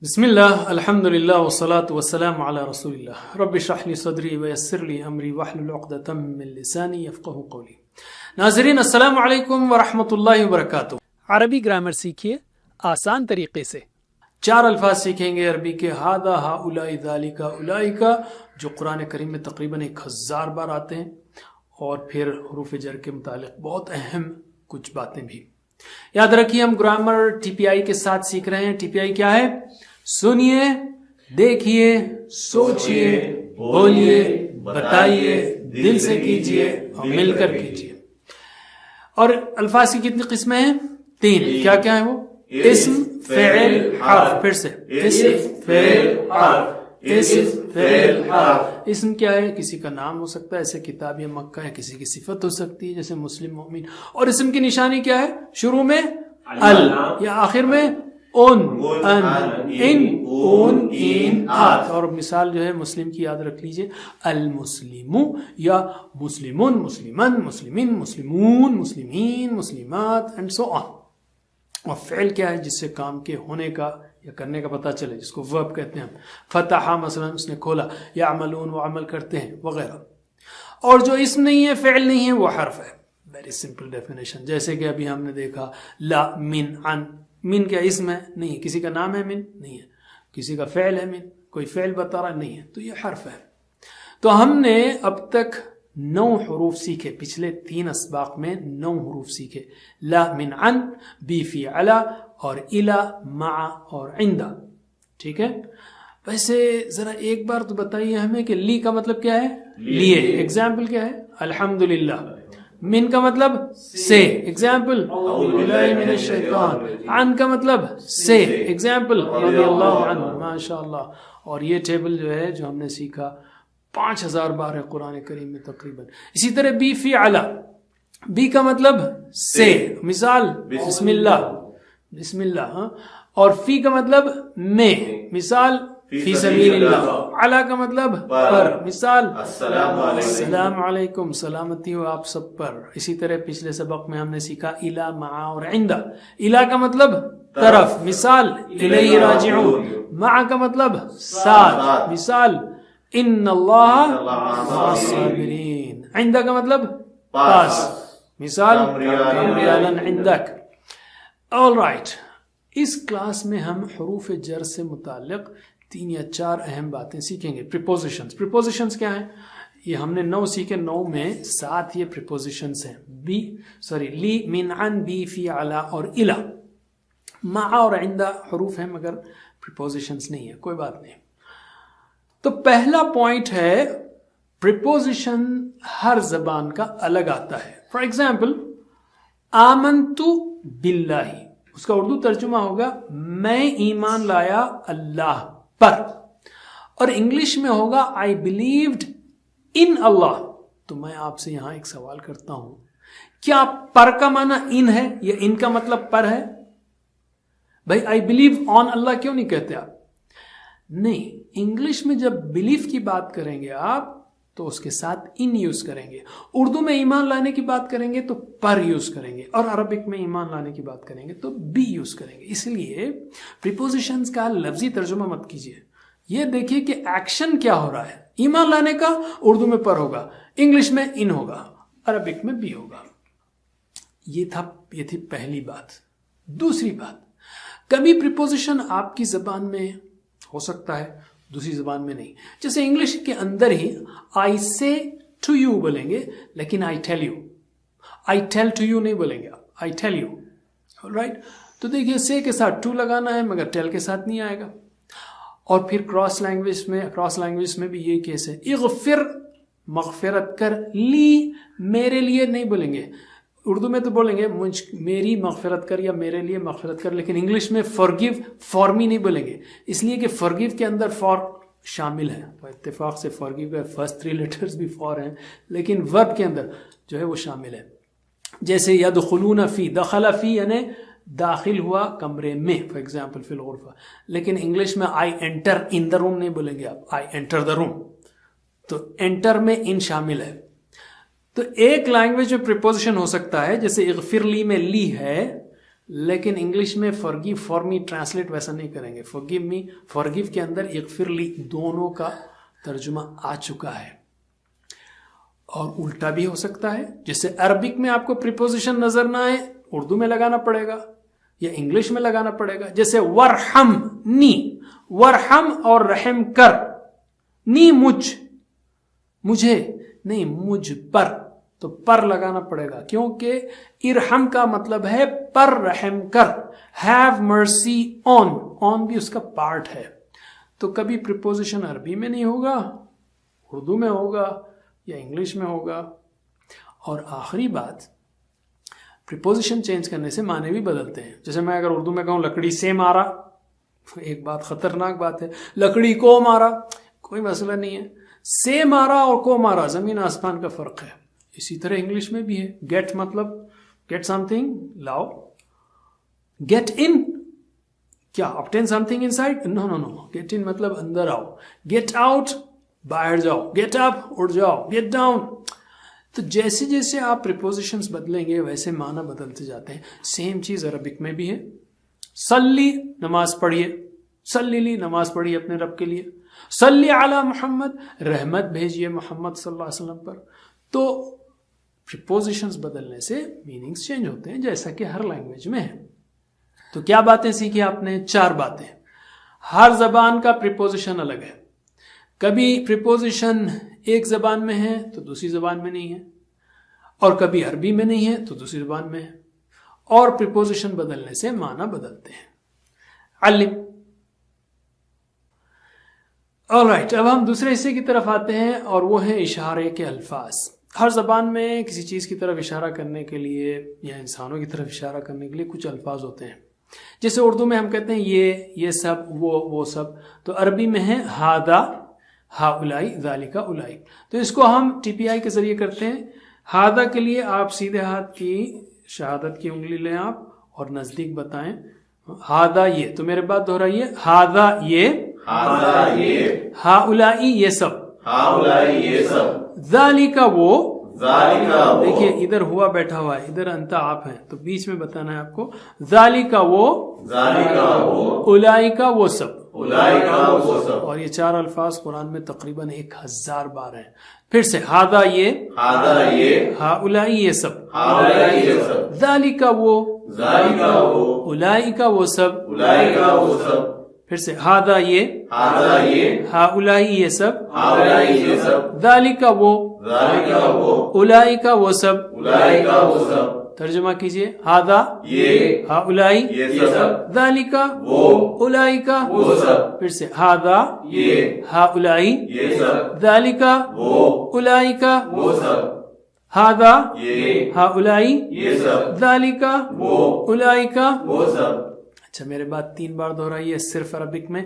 بسم اللہ الحمد للہ والصلاة والسلام علی رسول اللہ رب اشرح لی صدری ویسر لی امری واحلل عقدۃ من لسانی یفقہوا قولی۔ ناظرین السلام علیکم ورحمۃ اللہ وبرکاتہ۔ عربی گرامر سیکھیے آسان طریقے سے۔ 4 الفاظ سیکھیں گے عربی کے ہاذا ہؤلاء ذالک اولئک، جو قرآن کریم میں تقریباً 1000 بار آتے ہیں، اور پھر حروف جر کے متعلق بہت اہم کچھ باتیں بھی۔ یاد رکھیے ہم گرامر ٹی پی آئی کے ساتھ سیکھ رہے ہیں۔ ٹی پی آئی کیا ہے؟ سنیے، دیکھیے، سوچیے، بولیے، بتائیے، دل سے کیجیے اور مل کر کیجیے۔ اور الفاظ کی کتنی قسمیں ہیں؟ 3۔ کیا کیا ہے وہ؟ اسم، فعل، حرف۔ پھر سے اسم، فعل، حرف، اسم، فعل، حرف۔ اسم کیا ہے؟ کسی کا نام ہو سکتا ہے، ایسے کتاب یا مکہ ہے، کسی کی صفت ہو سکتی ہے جیسے مسلم، مومن۔ اور اسم کی نشانی کیا ہے؟ شروع میں ال یا آخر میں ان، ان، اون، این، آت۔ اور مثال جو ہے مسلم کی یاد رکھ لیجئے، المسلم یا مسلمون، مسلمن، مسلمین، مسلمون، مسلمین، مسلمات اینڈ سو آن۔ اور فعل کیا ہے؟ جس سے کام کے ہونے کا یا کرنے کا پتہ چلے، جس کو ورب کہتے ہیں۔ فتح مثلا اس نے کھولا، یعملون وہ عمل کرتے ہیں وغیرہ۔ اور جو اسم نہیں ہے، فعل نہیں ہے، وہ حرف ہے۔ Very simple definition. جیسے کہ ابھی ہم نے دیکھا لا، من، عن۔ من کیا اسم ہے؟ نہیں ہے۔ کسی کا نام ہے من؟ نہیں ہے۔ کسی کا فعل ہے من؟ کوئی فعل بتا رہا نہیں ہے، تو یہ حرف ہے۔ تو ہم نے اب تک 9 حروف سیکھے، پچھلے 3 اسباق میں 9 حروف سیکھے۔ لا، من، عن، بی، فی، علا، اور الا، مع اور عندہ۔ ٹھیک ہے؟ ویسے ذرا ایک بار تو بتائیے ہمیں کہ لی کا مطلب کیا ہے؟ لیے۔ ایگزامپل کیا ہے؟ الحمدللہ۔ من کا مطلب سے۔ ایگزامپل اعوذ باللہ من الشیطان۔ عن کا مطلب سے۔ ایگزامپل رضی اللہ عنہ۔ ماشاء اللہ۔ اور یہ ٹیبل جو ہے جو ہم نے سیکھا 5000 بار ہے قرآن کریم میں تقریباً۔ اسی طرح بی، فی، علا۔ بی کا مطلب سے، مثال بسم اللہ، بسم اللہ۔ ہاں۔ اور فی کا مطلب میں، مثال فی سبیل اللہ۔ علا کا مطلب پر، مثال السلام علیکم، سلامتی ہو آپ سب پر۔ اسی طرح پچھلے سبق میں ہم نے سیکھا الا، مع اور عندہ۔ الا کا مطلب طرف، مثال الیہ راجعون۔ مع کا مطلب ساتھ، مثال ان اللہ مع الصابرین۔ عندہ کا مطلب پاس، مثال کمریالا عندک۔ All right. اس کلاس میں ہم حروف جر سے متعلق 3 یا 4 اہم باتیں سیکھیں گے۔ پریپوزیشنز۔ پریپوزیشنز کیا ہیں؟ یہ ہم نے 9 سیکھے، 9 میں 7 یہ پریپوزیشنز ہیں۔ لی، من، عن، بی، فی، علا اور الا۔ مع اور عندہ حروف ہیں مگر پریپوزیشنز نہیں ہیں، کوئی بات نہیں۔ تو پہلا پوائنٹ ہے پریپوزیشن ہر زبان کا الگ آتا ہے۔ فار ایگزامپل آمنت باللہ، اس کا اردو ترجمہ ہوگا میں ایمان لایا اللہ پر، اور انگلش میں ہوگا I believed in اللہ۔ تو میں آپ سے یہاں ایک سوال کرتا ہوں، کیا پر کا معنی ان ہے یا ان کا مطلب پر ہے؟ بھائی I believe on اللہ کیوں نہیں کہتے آپ؟ نہیں، انگلش میں جب بلیف کی بات کریں گے آپ تو اس کے ساتھ ان یوز کریں گے۔ اردو میں ایمان لانے کی بات کریں گے تو پر یوز کریں گے، اور عربک میں ایمان لانے کی بات کریں گے تو بی یوز کریں گے۔ اس لیے پریپوزیشنز کا لفظی ترجمہ مت کیجیے، یہ دیکھیے کہ ایکشن کیا ہو رہا ہے۔ ایمان لانے کا اردو میں پر ہوگا، انگلش میں ان ہوگا، عربک میں بی ہوگا۔ یہ تھی پہلی بات۔ دوسری بات، کبھی پریپوزیشن آپ کی زبان میں ہو سکتا ہے، دوسری زبان میں نہیں۔ جیسے انگلش کے اندر ہی I say to you بولیں گے، لیکن I tell you، I tell to you نہیں بولیں گے آپ، I tell you۔ alright؟ تو دیکھیے say کے ساتھ to لگانا ہے مگر tell کے ساتھ نہیں آئے گا۔ اور پھر کراس لینگویج میں بھی یہ کیس ہے، اغفر، مغفرت کر، لی، میرے لیے نہیں بولیں گے۔ اردو میں تو بولیں گے میری مغفرت کر یا میرے لیے مغفرت کر، لیکن انگلش میں forgive for me نہیں بولیں گے، اس لیے کہ forgive کے اندر for شامل ہے۔ اتفاق سے forgive کا فرسٹ 3 لیٹرز بھی for ہیں، لیکن verb کے اندر جو ہے وہ شامل ہے۔ جیسے یدخلون فی، دخل فی یعنی داخل ہوا کمرے میں، فار ایگزامپل فی الغرفہ، لیکن انگلش میں I enter in the room نہیں بولیں گے آپ، I enter the room۔ تو enter میں ان شامل ہے۔ تو ایک لینگویج میں پریپوزیشن ہو سکتا ہے، جیسے اغفر لی میں لی ہے لیکن انگلش میں forgive for me ٹرانسلیٹ ویسا نہیں کریں گے. forgive me, forgive کے اندر اغفر لی دونوں کا ترجمہ آ چکا ہے. اور الٹا بھی ہو سکتا ہے, جیسے عربک میں آپ کو پریپوزیشن نظر نہ آئے اردو میں لگانا پڑے گا یا انگلش میں لگانا پڑے گا. جیسے ورحم نی, ورحم اور رحم کر, نی مجھے نہیں مجھ پر, تو پر لگانا پڑے گا کیونکہ ارحم کا مطلب ہے پر رحم کر. ہیو مرسی آن بھی اس کا پارٹ ہے. تو کبھی پریپوزیشن عربی میں نہیں ہوگا, اردو میں ہوگا یا انگلش میں ہوگا. اور آخری بات, پریپوزیشن چینج کرنے سے معنی بھی بدلتے ہیں. جیسے میں اگر اردو میں کہوں لکڑی سے مارا, ایک بات خطرناک بات ہے, لکڑی کو مارا کوئی مسئلہ نہیں ہے, سے مارا اور کو مارا زمین آسمان کا فرق ہے. اسی طرح انگلش میں بھی ہے. گیٹ مطلب گیٹ سم تھنگ, لاؤ. گیٹ ان کیا obtain something inside, نو. گیٹ ان مطلب اندر آؤ. گیٹ آؤٹ باہر جاؤ. گیٹ اپ اٹھ جاؤ. Get down. تو جیسے جیسے آپ پریپوزیشنز بدلیں گے ویسے معنی بدلتے جاتے ہیں. سیم چیز عربک میں بھی ہے. صلی نماز پڑھیے, صلی لی نماز پڑھیے اپنے رب کے لیے. صلی علی محمد رحمت بھیجیے محمد صلی اللہ علیہ وسلم پر. تو پریپوزیشنز بدلنے سے میننگز چینج ہوتے ہیں جیسا کہ ہر لینگویج میں ہے. تو کیا باتیں سیکھی آپ نے؟ 4 باتیں. ہر زبان کا پریپوزیشن الگ ہے. کبھی پریپوزیشن ایک زبان میں ہے تو دوسری زبان میں نہیں ہے, اور کبھی عربی میں نہیں ہے تو دوسری زبان میں ہے, اور پریپوزیشن بدلنے سے معنی بدلتے ہیں. علم. آلرائٹ, اب ہم دوسرے حصے کی طرف آتے ہیں اور وہ ہیں اشارے کے الفاظ. ہر زبان میں کسی چیز کی طرف اشارہ کرنے کے لیے یا انسانوں کی طرف اشارہ کرنے کے لیے کچھ الفاظ ہوتے ہیں. جیسے اردو میں ہم کہتے ہیں یہ سب, وہ سب, تو عربی میں ہے ہادا, ہا الائی, ذالکا الائی. تو اس کو ہم ٹی پی آئی کے ذریعے کرتے ہیں. ہادا کے لیے آپ سیدھے ہاتھ کی شہادت کی انگلی لیں آپ اور نزدیک بتائیں ہادا یہ. تو میرے بات دہرائیے, ہادا یہ, ہا الائی یہ سب, ذالکا وہ, دیکھیے ادھر ہوا بیٹھا ہوا ہے, ادھر انتا آپ ہیں, تو بیچ میں بتانا ہے آپ کو. ذالکا وہ, اولائکا وہ سب. اور یہ 4 الفاظ قرآن میں تقریباً 1000 بار ہیں. پھر سے ہادا یہ, ہا الائی یہ سب, ذالکا وہ, اولائکا وہ سب. پھر سے ہادا یہ, ہا الائی یہ سب, ذالکا وہ, اولائکا وہ سب. ترجمہ کیجئے, ہادا یہ, ہا الائی یہ سب, ذالکا وہ, اولائکا وہ سب. پھر سے ہادا یہ, ہا الائی یہ سب, ذالکا وہ, اولائکا وہ سب. ہادا یہ, ہا الائی یہ سب, ذالکا وہ, اولائکا وہ سب. اچھا میرے بات 3 بار دہرائیے صرف عربک میں.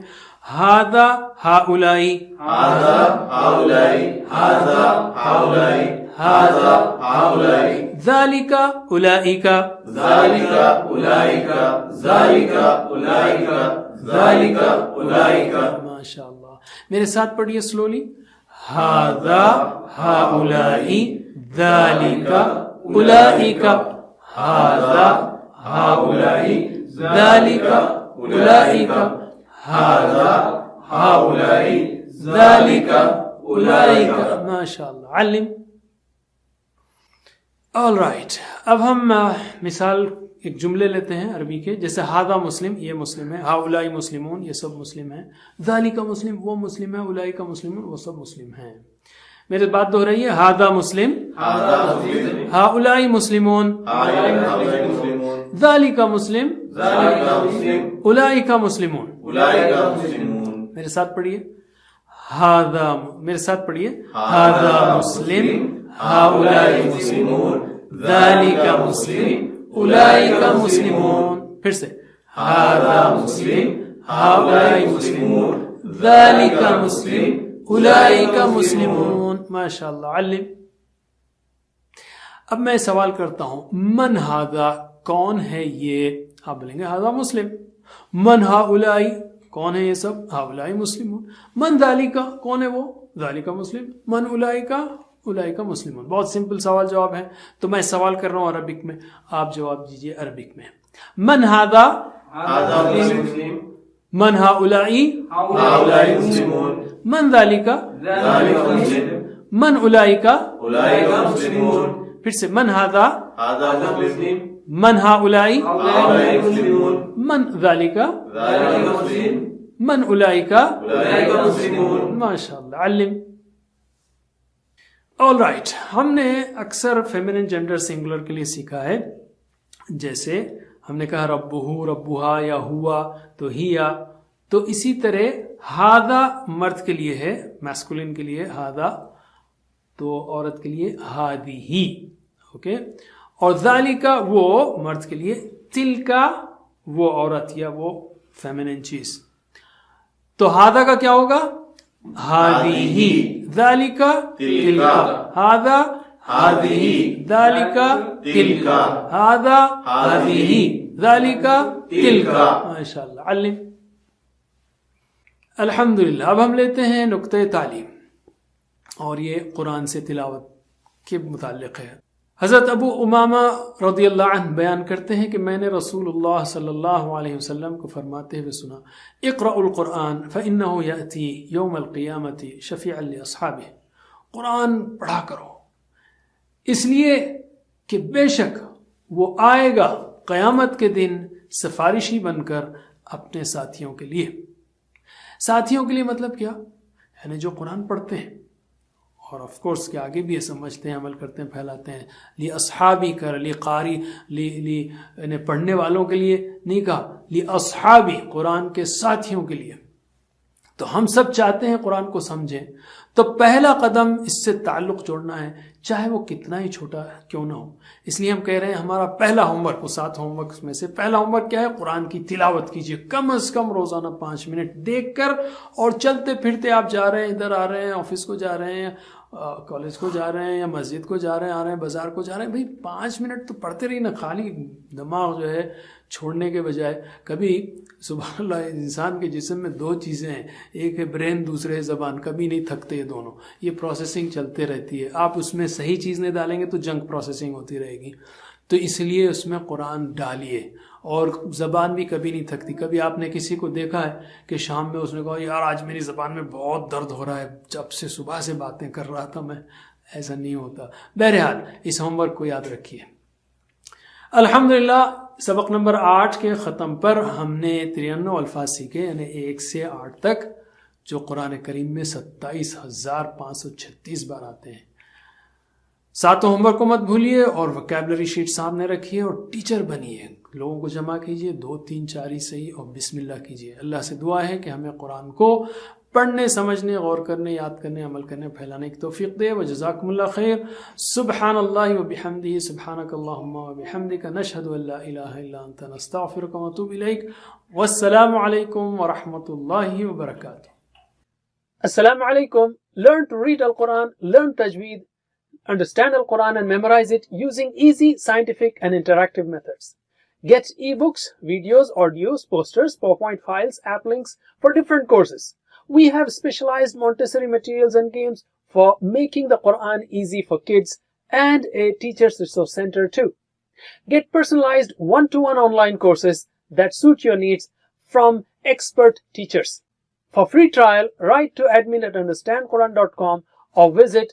ہادا ہا الائی, ہادا ہا الائی, ہادا ہا الائی, ہادا ہا الائی, ذالکا اولائکا, ذالکا اولائکا, ذالکا اولائکا, ذالکا اولائکا. ماشاء اللہ. میرے ساتھ پڑھیے سلولی. ہادا ہا الائی, ذالکا اولائکا, ہادا ہا الائی, ذالکا اولائکا, ہاذا ہؤلاء ذالک اولئک. ماشاء اللہ. علم. آل رائٹ, اب ہم مثال ایک جملے لیتے ہیں عربی کے. جیسے ہاذا مسلم, یہ مسلم ہے, ہؤلاء مسلمون, یہ سب مسلم ہیں, ذالک مسلم, وہ مسلم ہے, اولئک مسلمون, وہ سب مسلم ہیں. میرے بات دہرائیے. ہاذا مسلم, ہؤلاء مسلمون, ذالک مسلم, اولئک مسلمون. میرے ساتھ پڑھیے. ہاذا, میرے ساتھ پڑھیے. ہاذا مسلم, ہؤلاء مسلمون, ذالک مسلم, اولئک مسلمون. پھر سے ہاذا مسلم, ہؤلاء مسلمون, ذالک مسلم, اولئک مسلمون. ماشاء اللہ. علم. اب میں سوال کرتا ہوں, من ہاذا, کون ہے یہ؟ آپ بولیں گے ہاذا مسلم. من ہؤلاء, کون ہے یہ سب؟ ہؤلاء مسلمون. من ذالکا, کون ہے وہ؟ ذالکا مسلم. من اولئکا, اولئکا مسلمون. بہت سمپل سوال جواب ہے. تو میں سوال کر رہا ہوں عربک میں, آپ جواب دیجئے عربک میں. من هذا هذا مسلم من هؤلاء هؤلاء مسلمون من ذلك ذلك مسلم من أولئك أولئك مسلمون پھر سے من هذا هذا مسلم من هؤلاء هؤلاء مسلمون من ذلك ذلك مسلم من أولئك أولئك مسلمون ماشاء اللہ علم. آل رائٹ، ہم نے اکثر فیمینن جینڈر سنگولر کے لیے سیکھا ہے، جیسے ہم نے کہا ربہ ربہا یا ہوا تو ہیا، تو اسی طرح ہادا مرد کے لیے ہے میسکولین کے لیے ہادا، تو عورت کے لیے ہادی ہی، اوکے. اور ذالکا وہ مرد کے لیے، تلکا وہ عورت یا وہ فیمینن چیز. تو ہادا کا کیا ہوگا؟ ہادی ہی، ذالکا تلکا، ہادا ہادی ہی، ذالکا تلکا، ہادا ہادی ہی، ذالکا تلکا. ماشاء اللہ علم. الحمدللہ. اب ہم لیتے ہیں نقطۂ تعلیم، اور یہ قرآن سے تلاوت کے متعلق ہے. حضرت ابو امامہ رضی اللہ عنہ بیان کرتے ہیں کہ میں نے رسول اللہ صلی اللہ علیہ وسلم کو فرماتے ہوئے سنا، اقرأوا القرآن فإنه يأتي يوم القیامة شفیعا لأصحابہ. قرآن پڑھا کرو اس لیے کہ بے شک وہ آئے گا قیامت کے دن سفارشی بن کر اپنے ساتھیوں کے لیے. ساتھیوں کے لیے مطلب کیا؟ یعنی جو قرآن پڑھتے ہیں، اور آف کورس کہ آگے بھی یہ سمجھتے ہیں، عمل کرتے ہیں، پھیلاتے ہیں. لی اصحابی کر، لی قاری، لی یعنی پڑھنے والوں کے لیے نہیں کہا، لی اصحابی قرآن کے ساتھیوں کے لیے. تو ہم سب چاہتے ہیں قرآن کو سمجھیں، تو پہلا قدم اس سے تعلق جوڑنا ہے، چاہے وہ کتنا ہی چھوٹا کیوں نہ ہو. اس لیے ہم کہہ رہے ہیں ہمارا پہلا ہوم ورک، وہ 7 ہوم ورک میں سے پہلا ہوم ورک کیا ہے؟ قرآن کی تلاوت کیجیے کم از کم روزانہ 5 منٹ دیکھ کر. اور چلتے پھرتے آپ جا رہے ہیں، ادھر آ رہے ہیں، آفس کو جا رہے ہیں، کالج کو جا رہے ہیں، یا مسجد کو جا رہے ہیں، آ رہے ہیں، بازار کو جا رہے ہیں، بھائی 5 منٹ تو پڑھتے رہیے نا. خالی دماغ جو ہے چھوڑنے کے بجائے. کبھی سبحان اللہ انسان کے جسم میں 2 چیزیں ہیں، ایک ہے برین، دوسرے ہے زبان. کبھی نہیں تھکتے یہ دونوں، یہ پروسیسنگ چلتے رہتی ہے. آپ اس میں صحیح چیز نہیں ڈالیں گے تو جنک پروسیسنگ ہوتی رہے گی. تو اس لیے اس میں قرآن ڈالیے. اور زبان بھی کبھی نہیں تھکتی. کبھی آپ نے کسی کو دیکھا ہے کہ شام میں اس نے کہا یار آج میری زبان میں بہت درد ہو رہا ہے، جب سے صبح سے باتیں کر رہا تھا میں. ایسا نہیں ہوتا. بہرحال اس ہوم ورک کو یاد رکھیے. الحمدللہ سبق نمبر 8 کے ختم پر ہم نے 93 الفاظ سیکھے، یعنی 1 سے 8 تک، جو قرآن کریم میں 27,536 بار آتے ہیں. 7 ہوم ورک کو مت بھولیے، اور وکیبلری شیٹ سامنے رکھیے، اور ٹیچر بنیے. لوگوں کو جمع کیجیے، 2 3 4 ہی صحیح، اور بسم اللہ کیجیے. اللہ سے دعا ہے کہ ہمیں قرآن کو پڑھنے، سمجھنے، غور کرنے، یاد کرنے، عمل کرنے، پھیلانے کی توفیق دے. وجزاکم اللہ خیر. سبحان اللہ وبحمدہ، سبحانک اللہم وبحمدک، نشہد ان لا الہ الا انت، نستغفرک ونتوب الیک. والسلام علیکم ورحمۃ اللہ وبرکاتہ. Assalamu alaikum. Learn to read Al-Quran, learn tajweed, understand Al-Quran and memorize it using easy, scientific and interactive methods. Get ebooks, videos, audios, posters, PowerPoint files, app links for different courses. We have specialized Montessori materials and games for making the Quran easy for kids, and a teacher's resource center too. Get personalized one-to-one online courses that suit your needs from expert teachers. For free trial, write to admin@understandquran.com or visit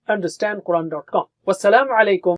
understandquran.com. Wassalamu alaikum.